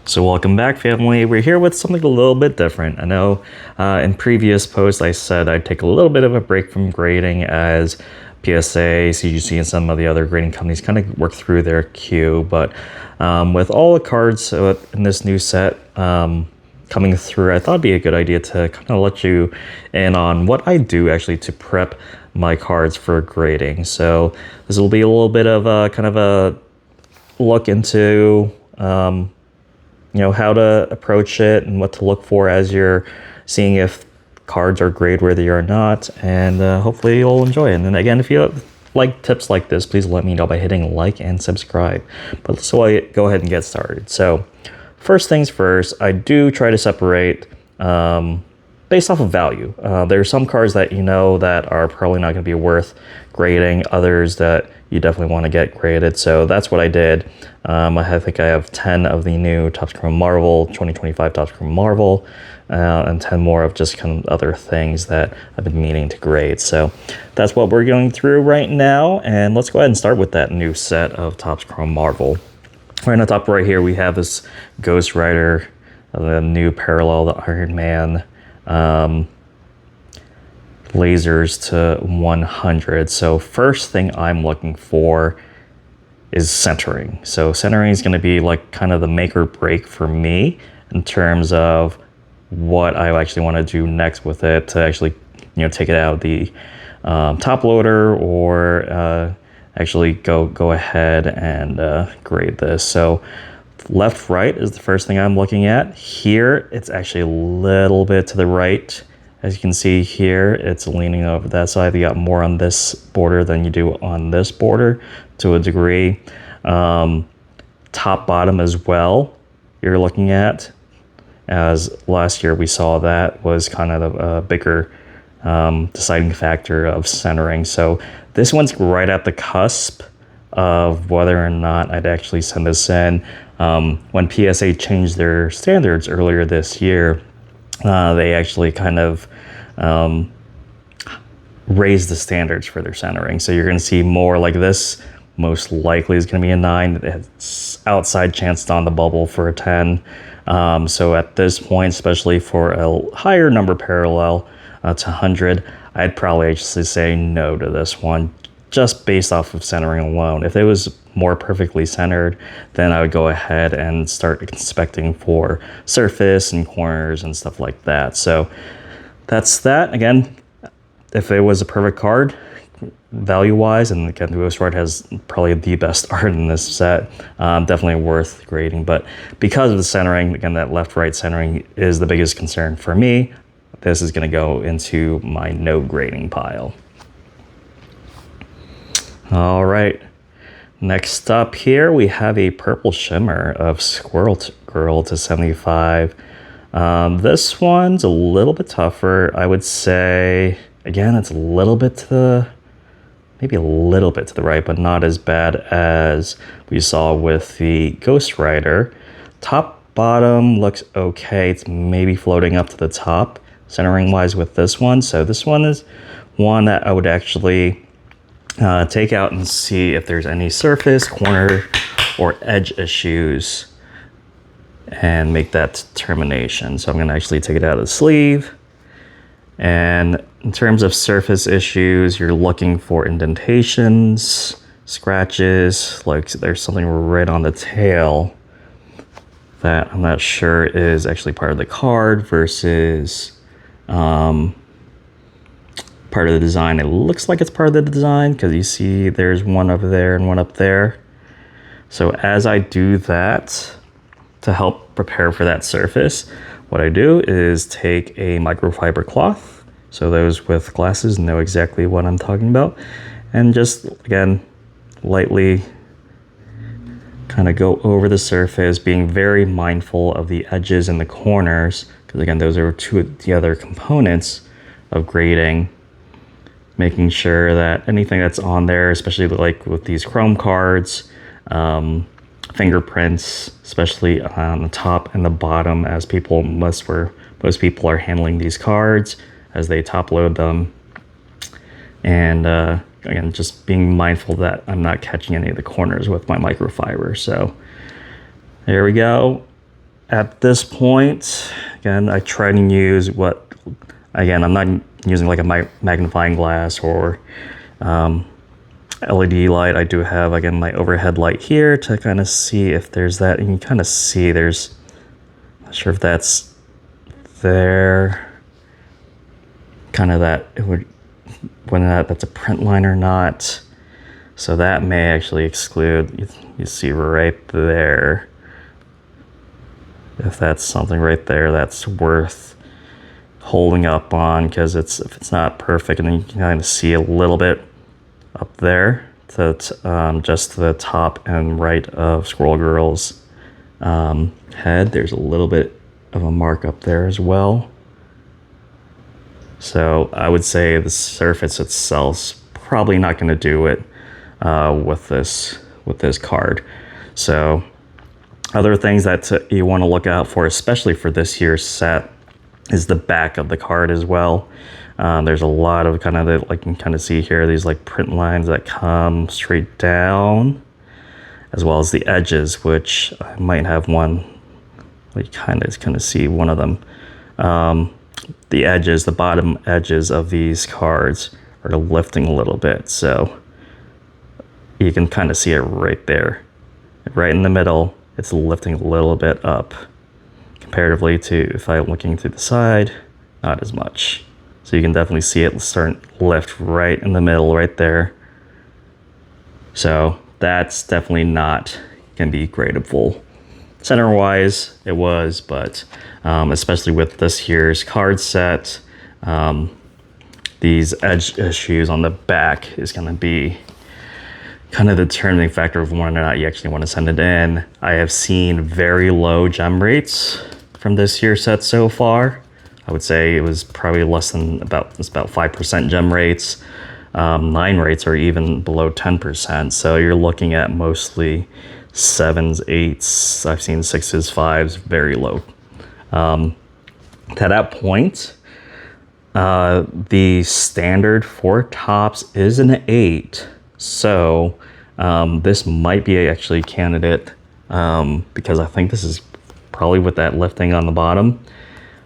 So welcome back, family. We're here with something a little bit different. I know in previous posts I said I'd take a little bit of a break from grading as PSA, CGC, and some of the other grading companies kind of work through their queue. But with all the cards in this new set coming through, I thought it'd be a good idea to kind of let you in on what I do actually to prep my cards for grading. So this will be a little bit of a kind of a look into how to approach it and what to look for as you're seeing if cards are grade worthy or not, and hopefully you'll enjoy it. And then again, if you like tips like this, please let me know by hitting like and subscribe. But so I go ahead and get started. So first things first, I do try to separate based off of value. There are some cards that that are probably not going to be worth grading, others that you definitely want to get graded. So that's what I did. I think I have 10 of the new Topps Chrome Marvel, 2025 Topps Chrome Marvel, and 10 more of just kind of other things that I've been meaning to grade. So that's what we're going through right now. And let's go ahead and start with that new set of Topps Chrome Marvel. Right on the top right here, we have this Ghost Rider, the new parallel, the Iron Man, lasers to 100. So first thing I'm looking for is centering. So centering is going to be like kind of the make or break for me in terms of what I actually want to do next with it to actually take it out of the top loader or actually go ahead and grade this. So left right is the first thing I'm looking at. Here it's actually a little bit to the right. As you can see here, it's leaning over that side. You got more on this border than you do on this border to a degree. Top bottom as well, you're looking at. As last year we saw that was kind of a bigger deciding factor of centering. So this one's right at the cusp of whether or not I'd actually send this in. When PSA changed their standards earlier this year, they actually kind of raised the standards for their centering. So you're going to see more like this. Most likely is going to be a 9. It's outside chance on the bubble for a 10. So at this point, especially for a higher number parallel to 100, I'd probably actually say no to this one, just based off of centering alone. If it was more perfectly centered, then I would go ahead and start inspecting for surface and corners and stuff like that. So that's that. Again, if it was a perfect card, value-wise, and again, the Ghost Rider has probably the best art in this set, definitely worth grading. But because of the centering, again, that left-right centering is the biggest concern for me. This is going to go into my no grading pile. All right. Next up here, we have a purple shimmer of Squirrel Girl to 75. This one's a little bit tougher. I would say, again, it's a little bit to the, maybe a little bit to the right, but not as bad as we saw with the Ghost Rider. Top bottom looks okay. It's maybe floating up to the top, centering wise with this one. So this one is one that I would actually take out and see if there's any surface, corner, or edge issues and make that determination. So I'm going to actually take it out of the sleeve. And in terms of surface issues, you're looking for indentations, scratches, like there's something right on the tail that I'm not sure is actually part of the card versus part of the design. It looks like it's part of the design because you see there's one over there and one up there. So as I do that to help prepare for that surface, what I do is take a microfiber cloth. So those with glasses know exactly what I'm talking about. And just, again, lightly kind of go over the surface, being very mindful of the edges and the corners, because again, those are two of the other components of grading. Making sure that anything that's on there, especially like with these chrome cards, fingerprints, especially on the top and the bottom, as most people are handling these cards as they top load them. And again, just being mindful that I'm not catching any of the corners with my microfiber. So there we go. at this point, again, I try to use again, I'm not using like a magnifying glass or LED light. I do have, again, my overhead light here to kind of see if there's that. And you can kind of see there's, not sure if that's there. Kind of that, it would, whether that's a print line or not. So that may actually exclude, you see right there. If that's something right there that's worth holding up on, because if it's not perfect, and then you can kind of see a little bit up there that just to the top and right of Squirrel Girl's head. There's a little bit of a mark up there as well. So I would say the surface itself's probably not going to do it with this card. So other things that you want to look out for, especially for this year's set, is the back of the card as well. There's a lot of kind of the, like you can kind of see here, these like print lines that come straight down, as well as the edges, which I might have one. You kind of see one of them. The edges, the bottom edges of these cards are lifting a little bit, so you can kind of see it right there, right in the middle. It's lifting a little bit up comparatively to if I'm looking to the side, not as much. So you can definitely see it start lift right in the middle right there. So that's definitely not going to be gradable. Center wise it was, but especially with this year's card set, these edge issues on the back is going to be kind of the determining factor of whether or not you actually want to send it in. I have seen very low gem rates from this year's set so far. I would say it was probably less than about 5% gem rates. 9 rates are even below 10%. So you're looking at mostly 7s, 8s. I've seen 6s, 5s, very low. To that point, the standard for tops is an 8. So this might be actually a candidate because I think this is probably with that lifting on the bottom.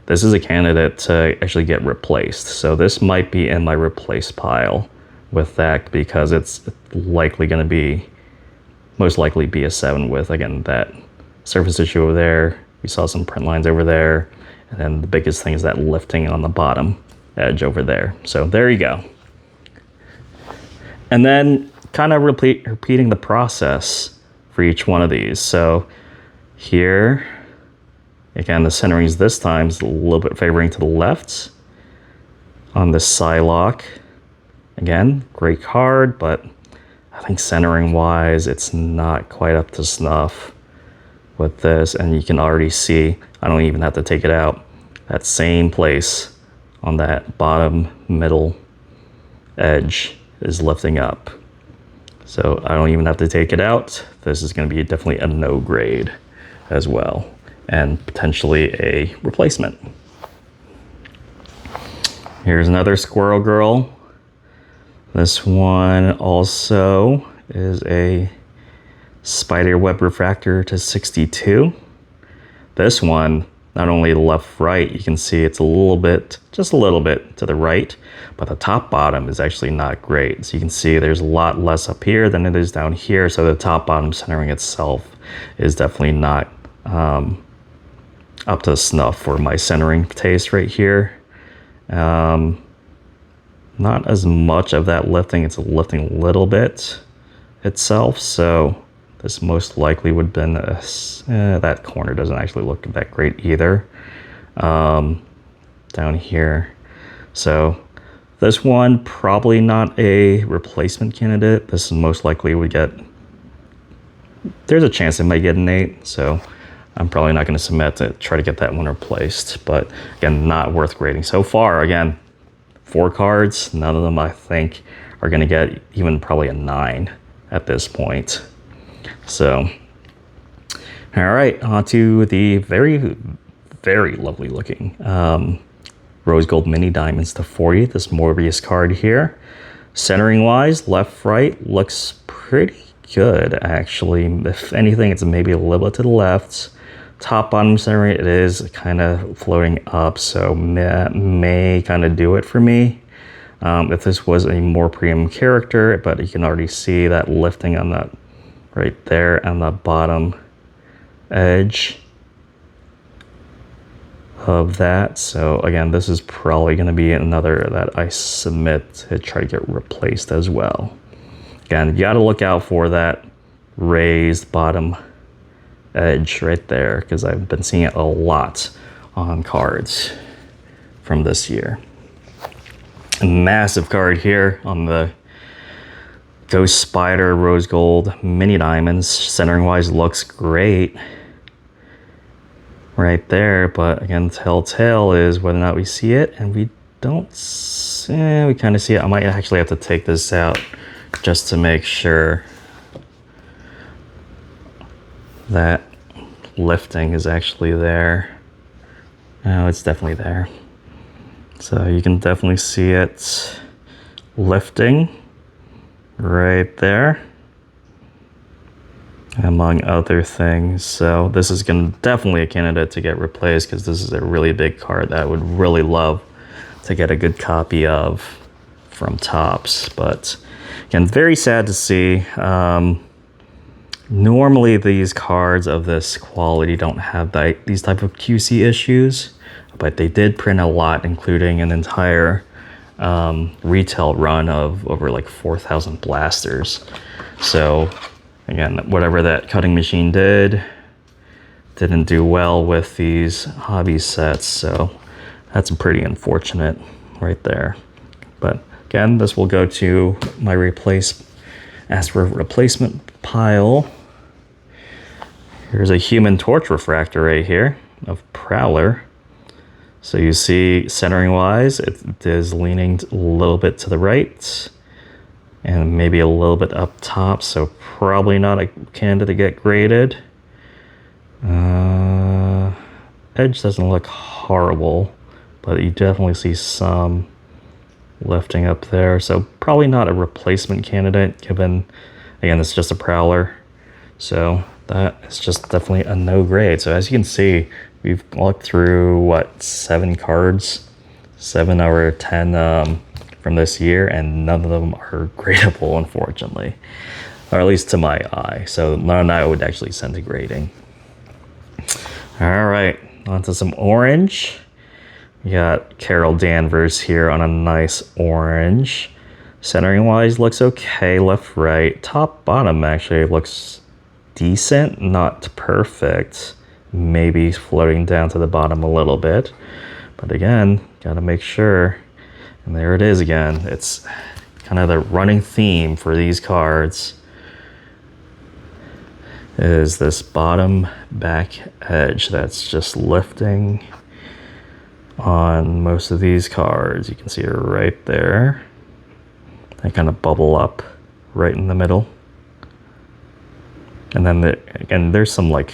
This is a candidate to actually get replaced. So this might be in my replace pile with that, because it's likely going to be, most likely be a 7 with, again, that surface issue over there. We saw some print lines over there. And then the biggest thing is that lifting on the bottom edge over there. So there you go. And then kind of repeating the process for each one of these. So here, again, the centerings this time is a little bit favoring to the left. On this Psylocke, again, great card, but I think centering wise, it's not quite up to snuff with this. And you can already see, I don't even have to take it out, that same place on that bottom middle edge is lifting up. So I don't even have to take it out. This is going to be definitely a no grade as well, and potentially a replacement. Here's another Squirrel Girl. This one also is a Spiderweb refractor to 62. This one, not only the left right, you can see it's a little bit, just a little bit to the right, but the top bottom is actually not great. So you can see there's a lot less up here than it is down here. So the top bottom centering itself is definitely not up to snuff for my centering taste right here. Not as much of that lifting. It's lifting a little bit itself. So this most likely would have been that corner doesn't actually look that great either. Down here. So this one probably not a replacement candidate. This is most likely would get, there's a chance it might get an 8. So I'm probably not going to submit to try to get that one replaced. But again, not worth grading. So far, again, 4 cards, none of them I think are going to get even probably a 9 at this point. So, all right, on to the very, very lovely looking Rose Gold Mini Diamonds to 40, this Morbius card here. Centering wise, left, right, looks pretty good actually. If anything, it's maybe a little bit to the left. top bottom center, it is kind of floating up, so may kind of do it for me. If this was a more premium character, but you can already see that lifting on that right there on the bottom edge of that. So again, this is probably going to be another that I submit to try to get replaced as well. Again, you got to look out for that raised bottom edge right there, because I've been seeing it a lot on cards from this year. A massive card here on the Ghost Spider Rose Gold Mini Diamonds. Centering wise looks great right there, but again, telltale is whether or not we see it, and we don't see, we kind of see it. I might actually have to take this out just to make sure that lifting is actually there. No, it's definitely there. So you can definitely see it lifting right there, among other things. So this is definitely a candidate to get replaced, because this is a really big card that I would really love to get a good copy of from Topps. But again, very sad to see. Normally these cards of this quality don't have these type of QC issues, but they did print a lot, including an entire retail run of over like 4,000 blasters. So again, whatever that cutting machine didn't do well with these hobby sets, so that's pretty unfortunate right there. But again, this will go to my ask for replacement pile. Here's a Human Torch refractor right here of Prowler. So you see, centering wise, it is leaning a little bit to the right and maybe a little bit up top, so probably not a candidate to get graded. Edge doesn't look horrible, but you definitely see some lifting up there, so probably not a replacement candidate, given, again, it's just a Prowler. So that is just definitely a no grade. So as you can see, we've looked through, what, 7 cards, 7 out of 10 from this year, and none of them are gradable, unfortunately, or at least to my eye. So none I would actually send to grading. All right, on to some orange. We got Carol Danvers here on a nice orange. Centering wise looks okay, left, right. Top, bottom actually looks decent, not perfect. Maybe floating down to the bottom a little bit. But again, gotta make sure. And there it is again. It's kind of the running theme for these cards, is this bottom back edge that's just lifting on most of these cards. You can see it right there. They kind of bubble up right in the middle. And then again, there's some, like,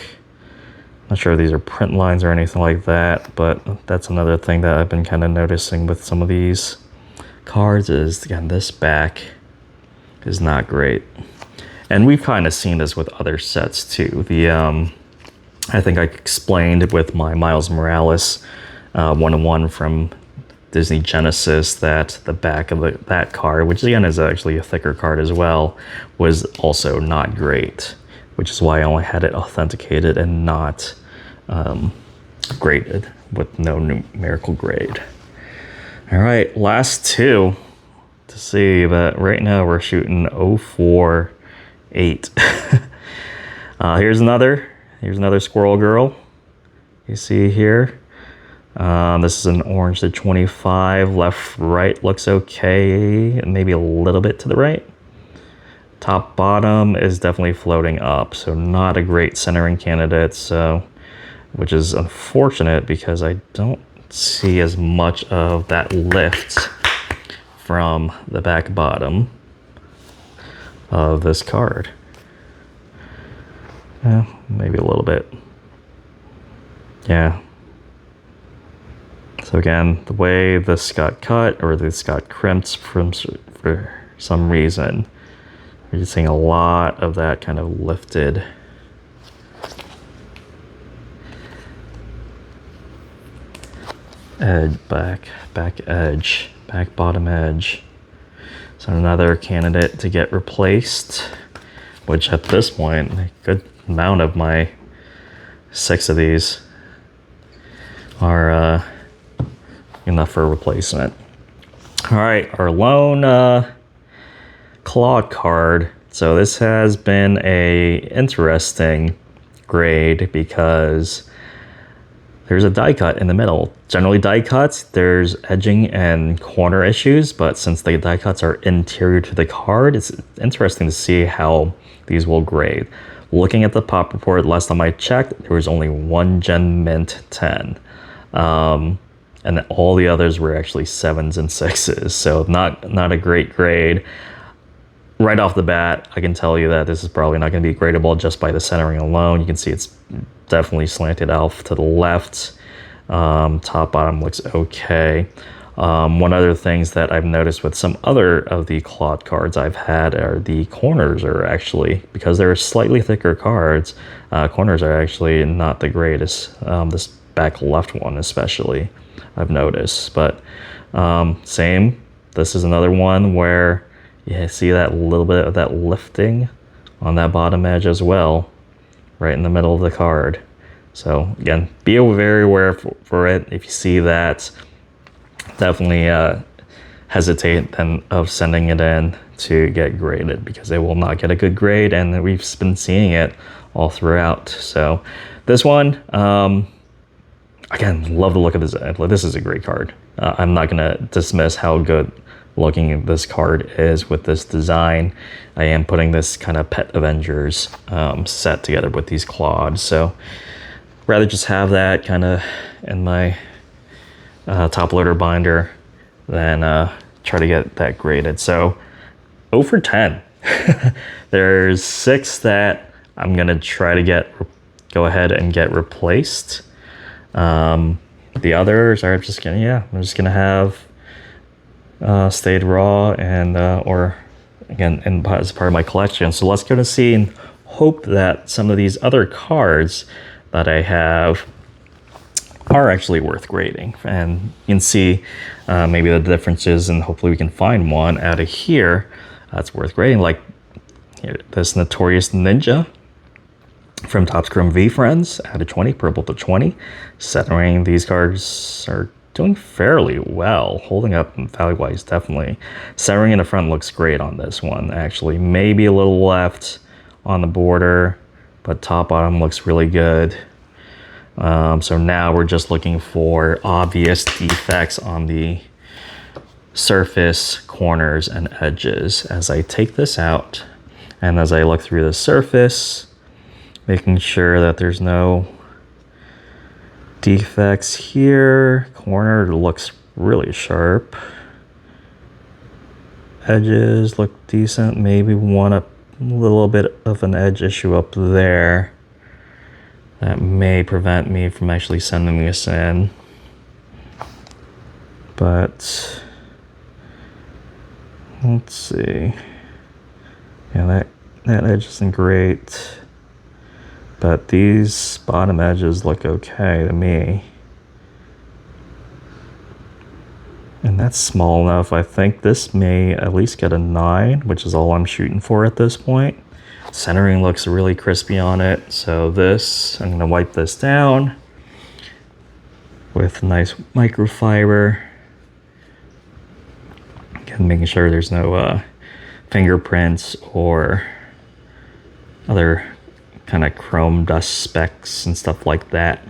not sure if these are print lines or anything like that, but that's another thing that I've been kind of noticing with some of these cards is, again, this back is not great. And we've kind of seen this with other sets too. I think I explained with my Miles Morales 1-on-1 from Disney Genesis that the back of that card, which again is actually a thicker card as well, was also not great, which is why I only had it authenticated and not graded with no numerical grade. All right, last 2 to see, but right now we're shooting 048. Here's another Squirrel Girl. You see here. This is an orange to 25. Left, right looks okay, maybe a little bit to the right. Top, bottom is definitely floating up, so not a great centering candidate. So, which is unfortunate because I don't see as much of that lift from the back bottom of this card. Yeah, maybe a little bit. Yeah. So again, the way this got cut, or this got crimped for some reason, you're just seeing a lot of that kind of lifted edge, back edge, back bottom edge. So another candidate to get replaced, which at this point, a good amount of my 6 of these are enough for replacement. All right, our lone clawed card. So this has been a interesting grade because there's a die cut in the middle. Generally die cuts, there's edging and corner issues, but since the die cuts are interior to the card, it's interesting to see how these will grade. Looking at the pop report, last time I checked, there was only one Gen Mint 10. And all the others were actually 7s and 6s, so not a great grade. Right off the bat, I can tell you that this is probably not going to be gradable just by the centering alone. You can see it's definitely slanted off to the left. Top bottom looks okay. One other things that I've noticed with some other of the clawed cards I've had are the corners are actually, because they're slightly thicker cards, corners are actually not the greatest. This back left one especially, I've noticed. But same, this is another one where you see that little bit of that lifting on that bottom edge as well, right in the middle of the card. So again, be very aware for it. If you see that, definitely hesitate then of sending it in to get graded, because they will not get a good grade, and we've been seeing it all throughout. So this one, again, love the look of this. This is a great card. I'm not gonna dismiss how good looking this card is with this design. I am putting this kind of Pet Avengers set together with these clawed, so rather just have that kind of in my top loader binder than try to get that graded. So 0 for 10. There's 6 that I'm gonna try to go ahead and get replaced. The others are just gonna, I'm just gonna have stayed raw and or again as part of my collection. So let's go to see and hope that some of these other cards that I have are actually worth grading, and you can see maybe the differences, and hopefully we can find one out of here that's worth grading. Like here, this Notorious Ninja from Topps Chrome V Friends out of 20, purple to 20. Centering, these cards are doing fairly well, holding up value-wise, definitely. Centering in the front looks great on this one, actually. Maybe a little left on the border, but top bottom looks really good. So now we're just looking for obvious defects on the surface, corners, and edges. As I take this out, and as I look through the surface, making sure that there's no defects here. Corner looks really sharp. Edges look decent. Maybe a little bit of an edge issue up there that may prevent me from actually sending this in. But let's see. Yeah, that edge isn't great. But these bottom edges look okay to me. And that's small enough. I think this may at least get a 9, which is all I'm shooting for at this point. Centering looks really crispy on it. So I'm gonna wipe this down with nice microfiber. Again, making sure there's no fingerprints or other kind of chrome dust specks and stuff like that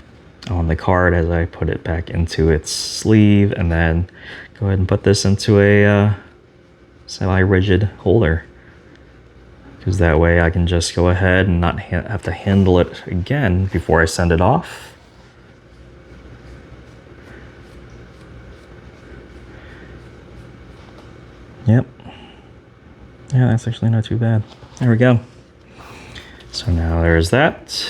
on the card as I put it back into its sleeve, and then go ahead and put this into a semi-rigid holder, because that way I can just go ahead and not have to handle it again before I send it off. Yep. Yeah, that's actually not too bad. There we go. So now there's that.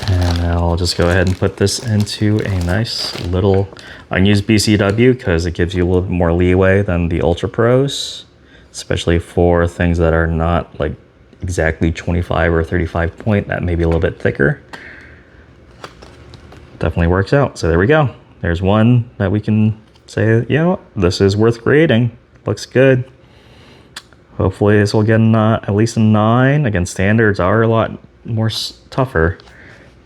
And now I'll just go ahead and put this into a nice little unused BCW, because it gives you a little bit more leeway than the Ultra Pros, especially for things that are not like exactly 25 or 35 point, that may be a little bit thicker. Definitely works out. So there we go. There's one that we can say, you know, this is worth grading. Looks good. Hopefully this will get at least a 9. Again, standards are a lot more tougher,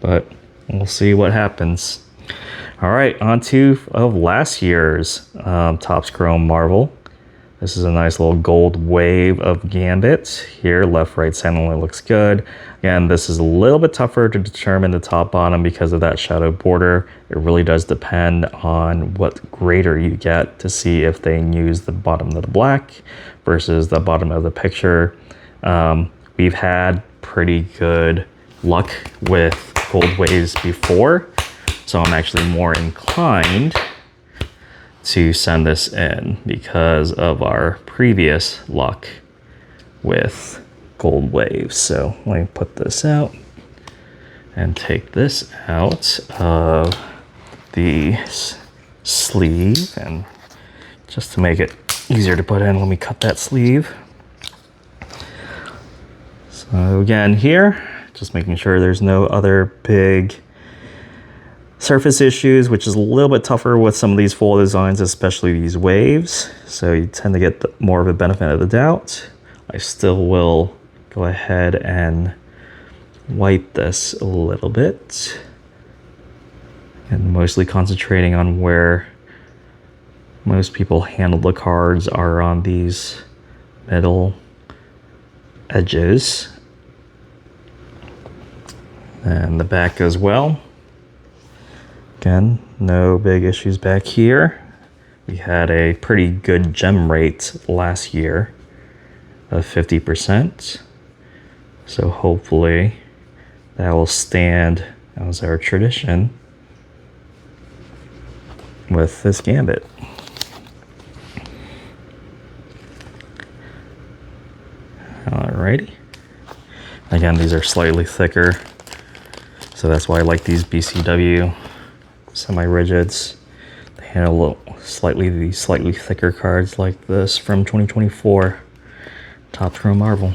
but we'll see what happens. All right, on to of last year's Topps Chrome Marvel. This is a nice little gold wave of Gambit. Here, left, right, center looks good. Again, this is a little bit tougher to determine the top bottom because of that shadow border. It really does depend on what grader you get to see if they use the bottom of the black versus the bottom of the picture. We've had pretty good luck with gold waves before, so I'm actually more inclined to send this in because of our previous luck with gold waves. So let me put this out and take this out of the sleeve, and just to make it easier to put in, let me cut that sleeve. So again here, just making sure there's no other big surface issues, which is a little bit tougher with some of these full designs, especially these waves. So you tend to get more of a benefit of the doubt. I still will go ahead and wipe this a little bit, and mostly concentrating on where most people handle the cards are on these middle edges, and the back as well. Again, no big issues back here. We had a pretty good gem rate last year of 50%. So hopefully that will stand as our tradition with this Gambit. Alrighty. Again, these are slightly thicker, so that's why I like these BCW semi-rigids. They handle these slightly thicker cards like this from 2024 Topps Chrome Marvel.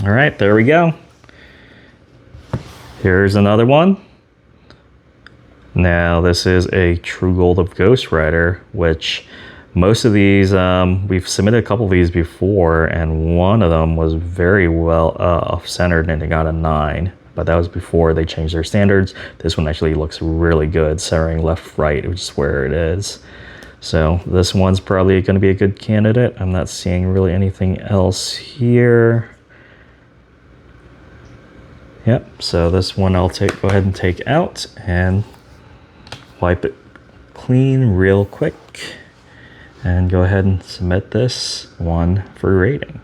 All right, there we go. Here's another one. Now this is a True Gold of Ghost Rider, which most of these, we've submitted a couple of these before, and one of them was very well off-centered and it got a 9. But that was before they changed their standards. This one actually looks really good, centering left, right, which is where it is. So this one's probably going to be a good candidate. I'm not seeing really anything else here. Yep, so this one I'll go ahead and take out and wipe it clean real quick, and go ahead and submit this one for rating.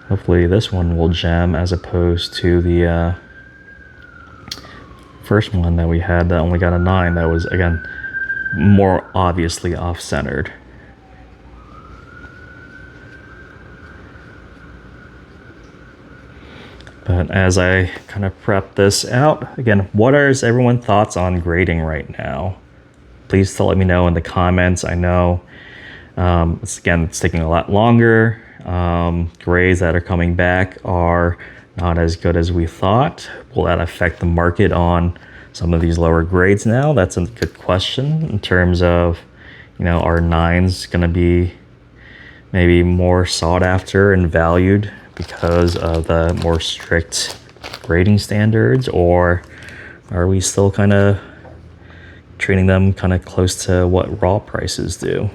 Hopefully this one will gem as opposed to the first one that we had that only got a 9. That was, again, more obviously off-centered. But as I kind of prep this out, again, what are everyone's thoughts on grading right now? Please let me know in the comments. I know it's taking a lot longer. Grades that are coming back are not as good as we thought. Will that affect the market on some of these lower grades now? That's a good question in terms of, you know, are 9s going to be maybe more sought after and valued because of the more strict grading standards, or are we still kind of treating them kind of close to what raw prices do?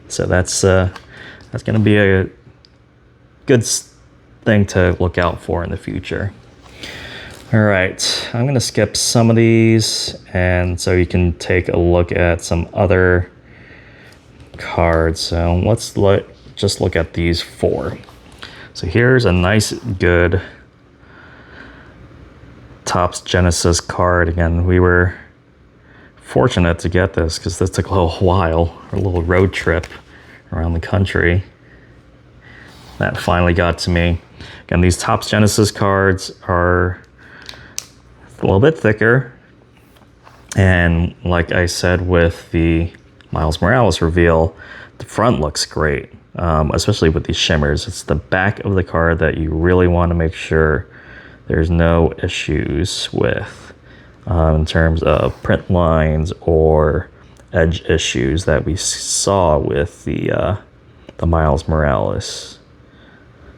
So that's going to be a good thing to look out for in the future. All right, I'm going to skip some of these, and so you can take a look at some other cards. So let's just look at these 4. So here's a nice, good Topps Genesis card. Again, we were fortunate to get this because this took a little while, a little road trip around the country. That finally got to me. Again, these Topps Genesis cards are a little bit thicker. And like I said with the Miles Morales reveal, the front looks great. especially with these shimmers. It's the back of the card that you really want to make sure there's no issues with in terms of print lines or edge issues that we saw with the Miles Morales.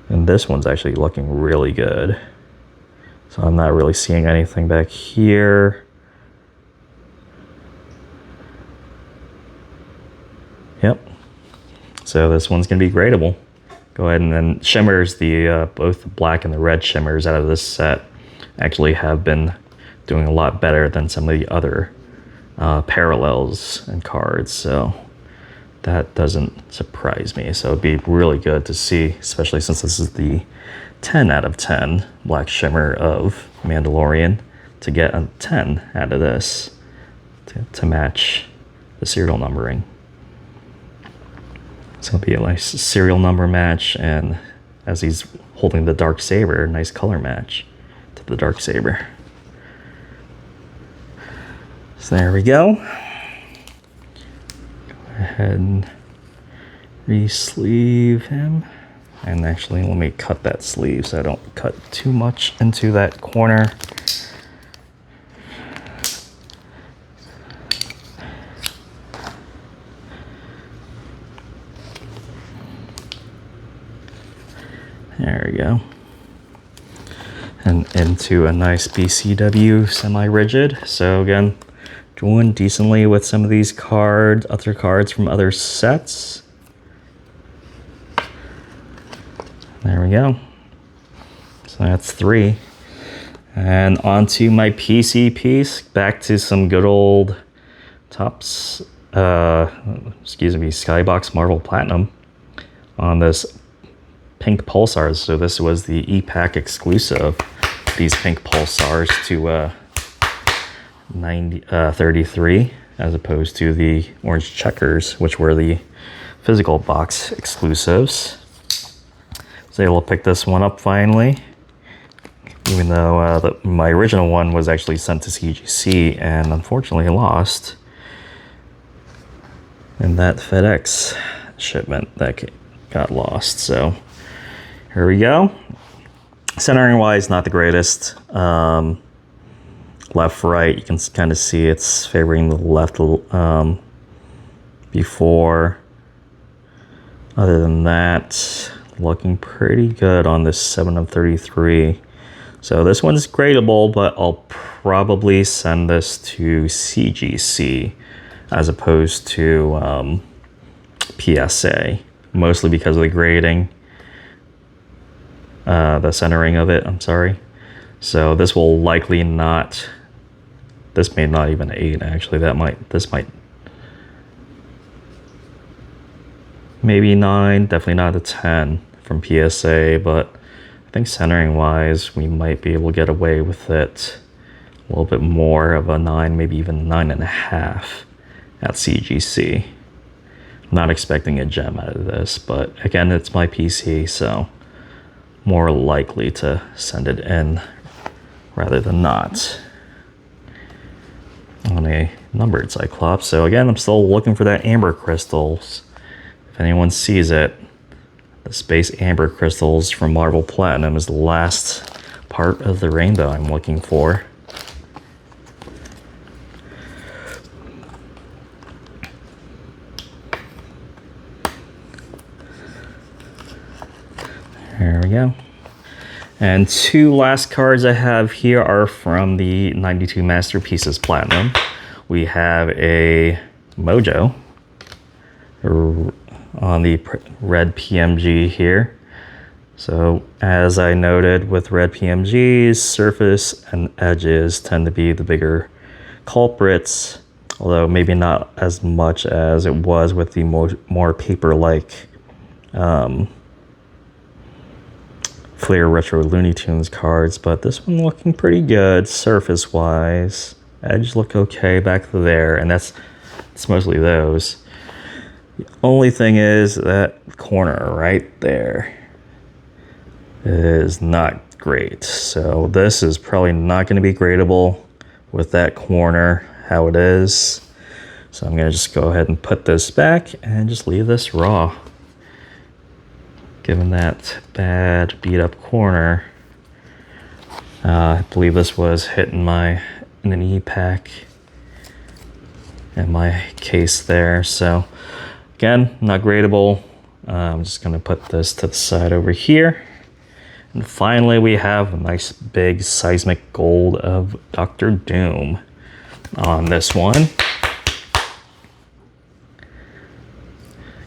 And this one's actually looking really good. So I'm not really seeing anything back here. Yep. So this one's going to be gradable. Go ahead and then shimmers, both the black and the red shimmers out of this set actually have been doing a lot better than some of the other parallels and cards. So that doesn't surprise me. So it'd be really good to see, especially since this is the 10 out of 10 black shimmer of Mandalorian, to get a 10 out of this to match the serial numbering. It's going to be a nice serial number match, and as he's holding the Darksaber, nice color match to the Darksaber. So there we go. Go ahead and re-sleeve him. And actually, let me cut that sleeve so I don't cut too much into that corner. There we go. And into a nice BCW semi-rigid. So again, doing decently with some of these cards, other cards from other sets. There we go. So that's 3. And onto my PC piece. Back to some good old Topps, Skybox Marvel Platinum on this pink pulsars. So this was the E-Pack exclusive. These pink pulsars to 33, as opposed to the orange checkers, which were the physical box exclusives. Was able to pick this one up finally, even though my original one was actually sent to CGC and unfortunately lost in that FedEx shipment that got lost. So here we go. Centering wise, not the greatest. Left, right, you can kind of see it's favoring the left before. Other than that, looking pretty good on this 7 of 33. So this one's gradable, but I'll probably send this to CGC as opposed to PSA, mostly because of the grading. The centering of it, I'm sorry. So this will likely not, this may not even 8 actually, this might, maybe 9, definitely not a 10 from PSA, but I think centering wise, we might be able to get away with it a little bit more of a 9, maybe even 9.5 at CGC. I'm not expecting a gem out of this, but again, it's my PC, so more likely to send it in rather than not on a numbered Cyclops. So again, I'm still looking for that amber crystals. If anyone sees it, the space amber crystals from Marvel Platinum is the last part of the rainbow I'm looking for. There we go. And 2 last cards I have here are from the 92 Masterpieces Platinum. We have a Mojo on the red PMG here. So as I noted with red PMGs, surface and edges tend to be the bigger culprits, although maybe not as much as it was with the more paper-like Flair Retro Looney Tunes cards, but this one looking pretty good surface wise. Edge look okay back there, and it's mostly those. The only thing is that corner right there is not great. So this is probably not going to be gradable with that corner how it is. So I'm going to just go ahead and put this back and just leave this raw. given that bad beat up corner. I believe this was hit in an E-Pack in my case there. So again, not gradable. I'm just gonna put this to the side over here. And finally, we have a nice big seismic gold of Dr. Doom on this one.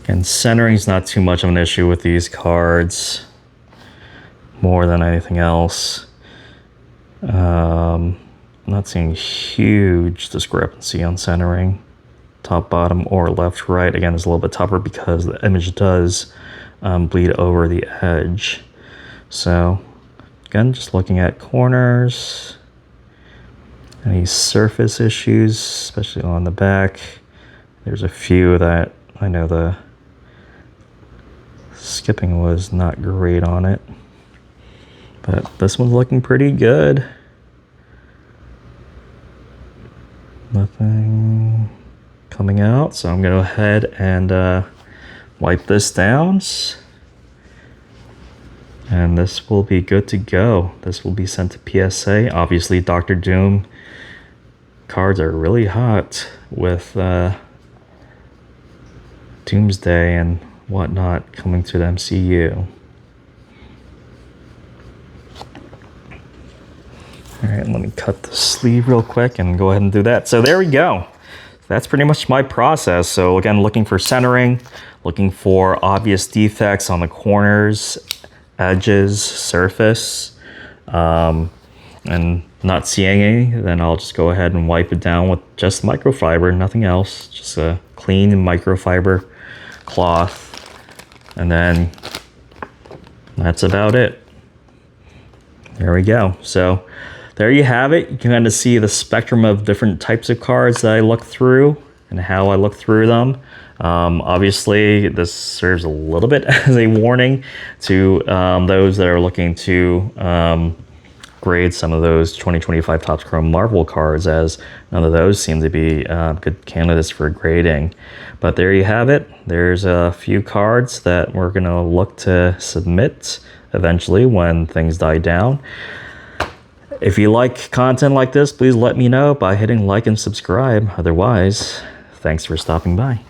And centering is not too much of an issue with these cards, more than anything else. I'm not seeing huge discrepancy on centering, top, bottom, or left, right. Again, it's a little bit tougher because the image does bleed over the edge. So again, just looking at corners, any surface issues, especially on the back. There's a few that I know the skipping was not great on it, but this one's looking pretty good. Nothing coming out, so I'm gonna go ahead and wipe this down, and this will be good to go. This will be sent to PSA. Obviously, Dr. Doom cards are really hot with Doomsday and whatnot coming to the MCU. All right, let me cut the sleeve real quick and go ahead and do that. So there we go. That's pretty much my process. So again, looking for centering, looking for obvious defects on the corners, edges, surface, and not seeing any, then I'll just go ahead and wipe it down with just microfiber, nothing else, just a clean microfiber cloth. And then that's about it. There we go. So there you have it. You can kind of see the spectrum of different types of cards that I look through and how I look through them. Obviously, this serves a little bit as a warning to those that are looking to grade some of those 2025 Topps Chrome Marvel cards, as none of those seem to be good candidates for grading. But there you have it. There's a few cards that we're going to look to submit eventually when things die down. If you like content like this, please let me know by hitting like and subscribe. Otherwise, thanks for stopping by.